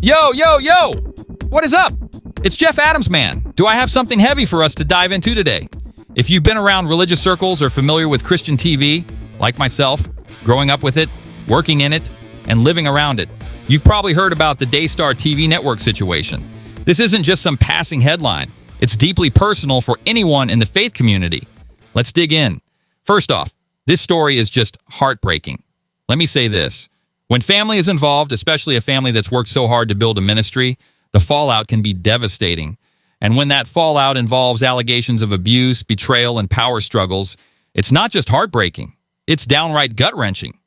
Yo, yo, yo! What is up? It's Jeff Adams, man. Do I have something heavy for us to dive into today? If you've been around religious circles or familiar with Christian TV, like myself, growing up with it, working in it, and living around it, you've probably heard about the Daystar TV Network situation. This isn't just some passing headline. It's deeply personal for anyone in the faith community. Let's dig in. First off, this story is just heartbreaking. Let me say this. When family is involved, especially a family that's worked so hard to build a ministry, the fallout can be devastating. And when that fallout involves allegations of abuse, betrayal, and power struggles, it's not just heartbreaking. It's downright gut-wrenching.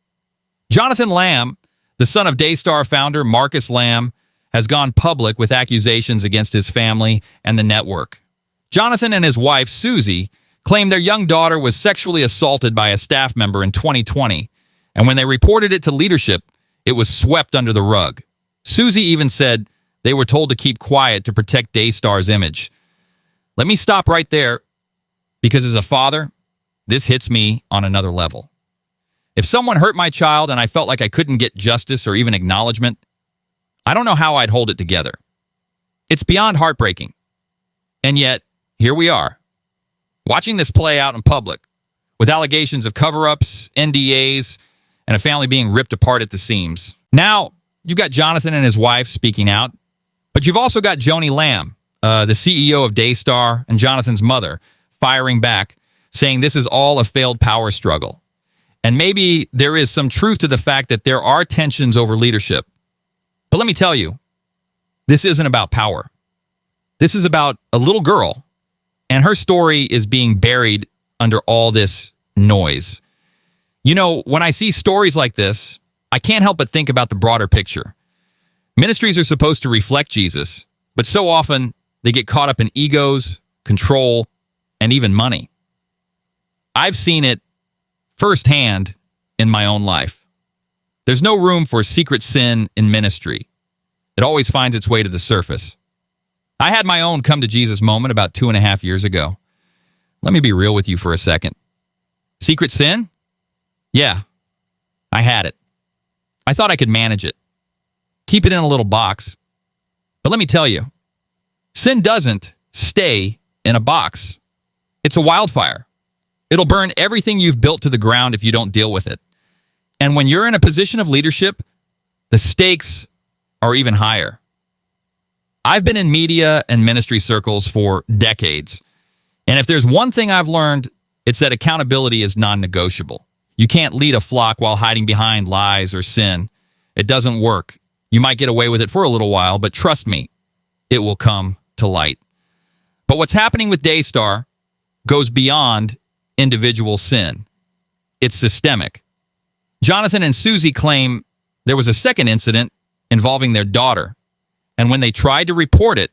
Jonathan Lamb, the son of Daystar founder Marcus Lamb, has gone public with accusations against his family and the network. Jonathan and his wife, Susie, claimed their young daughter was sexually assaulted by a staff member in 2020, and when they reported it to leadership, it was swept under the rug. Susie even said they were told to keep quiet to protect Daystar's image. Let me stop right there, because as a father, this hits me on another level. If someone hurt my child and I felt like I couldn't get justice or even acknowledgement, I don't know how I'd hold it together. It's beyond heartbreaking. And yet, here we are, watching this play out in public, with allegations of cover-ups, NDAs, and a family being ripped apart at the seams. Now, you've got Jonathan and his wife speaking out, but you've also got Joni Lamb, the CEO of Daystar, and Jonathan's mother, firing back, saying this is all a failed power struggle. And maybe there is some truth to the fact that there are tensions over leadership. But let me tell you, this isn't about power. This is about a little girl, and her story is being buried under all this noise. You know, when I see stories like this, I can't help but think about the broader picture. Ministries are supposed to reflect Jesus, but so often they get caught up in egos, control, and even money. I've seen it firsthand in my own life. There's no room for secret sin in ministry. It always finds its way to the surface. I had my own come to Jesus moment about 2.5 years ago. Let me be real with you for a second. Secret sin? Yeah, I had it. I thought I could manage it. Keep it in a little box. But let me tell you, sin doesn't stay in a box. It's a wildfire. It'll burn everything you've built to the ground if you don't deal with it. And when you're in a position of leadership, the stakes are even higher. I've been in media and ministry circles for decades. And if there's one thing I've learned, it's that accountability is non-negotiable. You can't lead a flock while hiding behind lies or sin. It doesn't work. You might get away with it for a little while, but trust me, it will come to light. But what's happening with Daystar goes beyond individual sin. It's systemic. Jonathan and Susie claim there was a second incident involving their daughter, and when they tried to report it,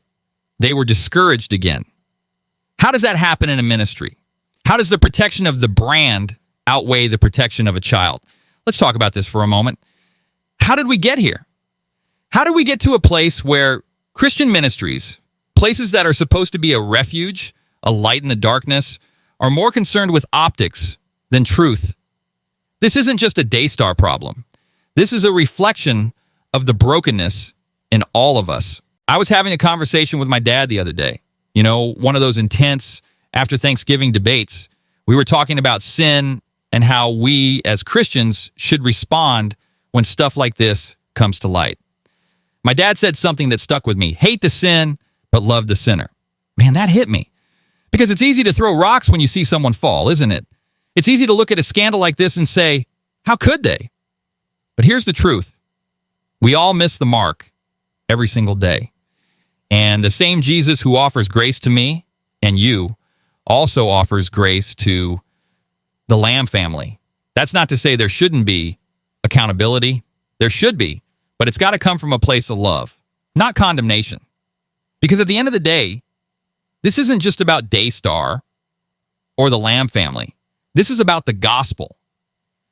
they were discouraged again. How does that happen in a ministry? How does the protection of the brand outweigh the protection of a child? Let's talk about this for a moment. How did we get here? How did we get to a place where Christian ministries, places that are supposed to be a refuge, a light in the darkness, are more concerned with optics than truth? This isn't just a Daystar problem. This is a reflection of the brokenness in all of us. I was having a conversation with my dad the other day. You know, one of those intense after Thanksgiving debates. We were talking about sin and how we as Christians should respond when stuff like this comes to light. My dad said something that stuck with me. Hate the sin, but love the sinner. Man, that hit me. Because it's easy to throw rocks when you see someone fall, isn't it? It's easy to look at a scandal like this and say, how could they? But here's the truth. We all miss the mark every single day. And the same Jesus who offers grace to me and you also offers grace to the Lamb family. That's not to say there shouldn't be accountability. There should be, but it's got to come from a place of love, not condemnation. Because at the end of the day, this isn't just about Daystar or the Lamb family. This is about the gospel.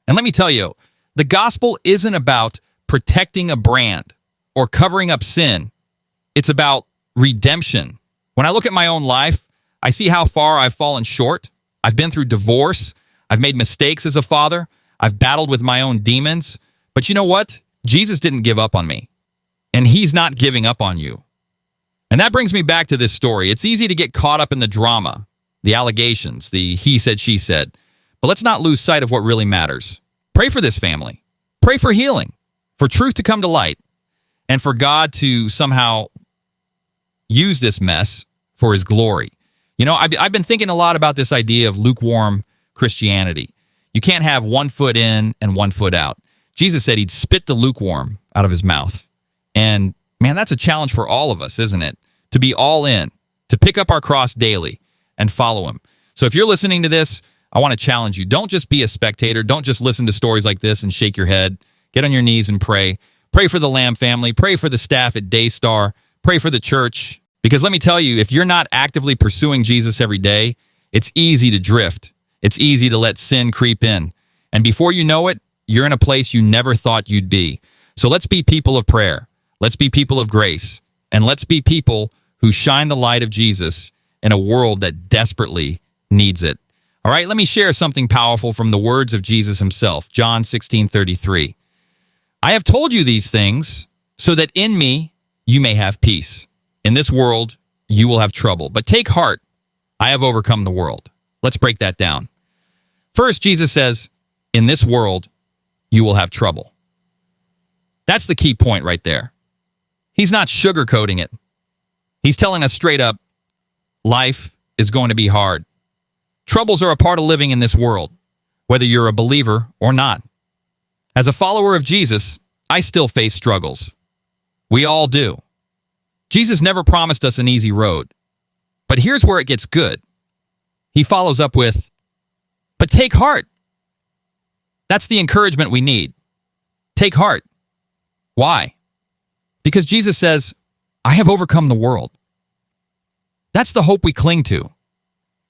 And let me tell you, the gospel isn't about protecting a brand or covering up sin. It's about redemption. When I look at my own life, I see how far I've fallen short. I've been through divorce. I've made mistakes as a father. I've battled with my own demons. But you know what? Jesus didn't give up on me. and he's not giving up on you. And that brings me back to this story. It's easy to get caught up in the drama, the allegations, the he said, she said. But let's not lose sight of what really matters. Pray for this family. Pray for healing, for truth to come to light, and for God to somehow use this mess for his glory. You know, I've been thinking a lot about this idea of lukewarm Christianity. You can't have 1 foot in and 1 foot out. Jesus said he'd spit the lukewarm out of his mouth. And man, that's a challenge for all of us, isn't it? To be all in, to pick up our cross daily and follow him. So if you're listening to this, I want to challenge you. Don't just be a spectator. Don't just listen to stories like this and shake your head. Get on your knees and pray. Pray for the Lamb family. Pray for the staff at Daystar. Pray for the church. Because let me tell you, if you're not actively pursuing Jesus every day, it's easy to drift. It's easy to let sin creep in. And before you know it, you're in a place you never thought you'd be. So let's be people of prayer. Let's be people of grace. And let's be people who shine the light of Jesus in a world that desperately needs it. All right, let me share something powerful from the words of Jesus himself. John 16:33. I have told you these things so that in me you may have peace. In this world you will have trouble. But take heart, I have overcome the world. Let's break that down. First, Jesus says, in this world you will have trouble. That's the key point right there. He's not sugarcoating it. He's telling us straight up, life is going to be hard. Troubles are a part of living in this world, whether you're a believer or not. As a follower of Jesus, I still face struggles. We all do. Jesus never promised us an easy road. But here's where it gets good. He follows up with, but take heart. That's the encouragement we need. Take heart. Why? Because Jesus says, I have overcome the world. That's the hope we cling to.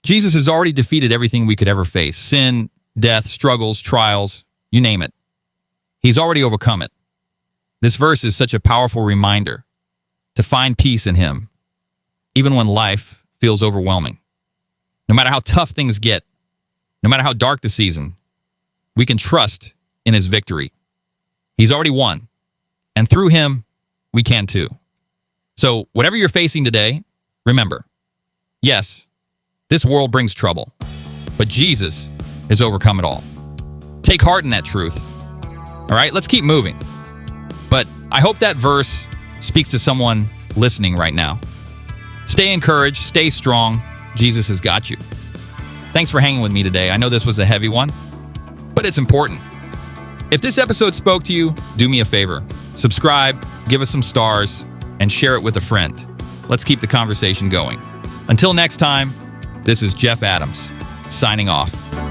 Jesus has already defeated everything we could ever face. Sin, death, struggles, trials, you name it. He's already overcome it. This verse is such a powerful reminder to find peace in him, even when life feels overwhelming. No matter how tough things get, no matter how dark the season, we can trust in his victory. He's already won, and through him, we can too. So whatever you're facing today, remember, yes, this world brings trouble, but Jesus has overcome it all. Take heart in that truth. All right, let's keep moving. But I hope that verse speaks to someone listening right now. Stay encouraged, stay strong. Jesus has got you. Thanks for hanging with me today. I know this was a heavy one, but it's important. If this episode spoke to you, do me a favor. Subscribe, give us some stars, and share it with a friend. Let's keep the conversation going. Until next time, this is Jeff Adams, signing off.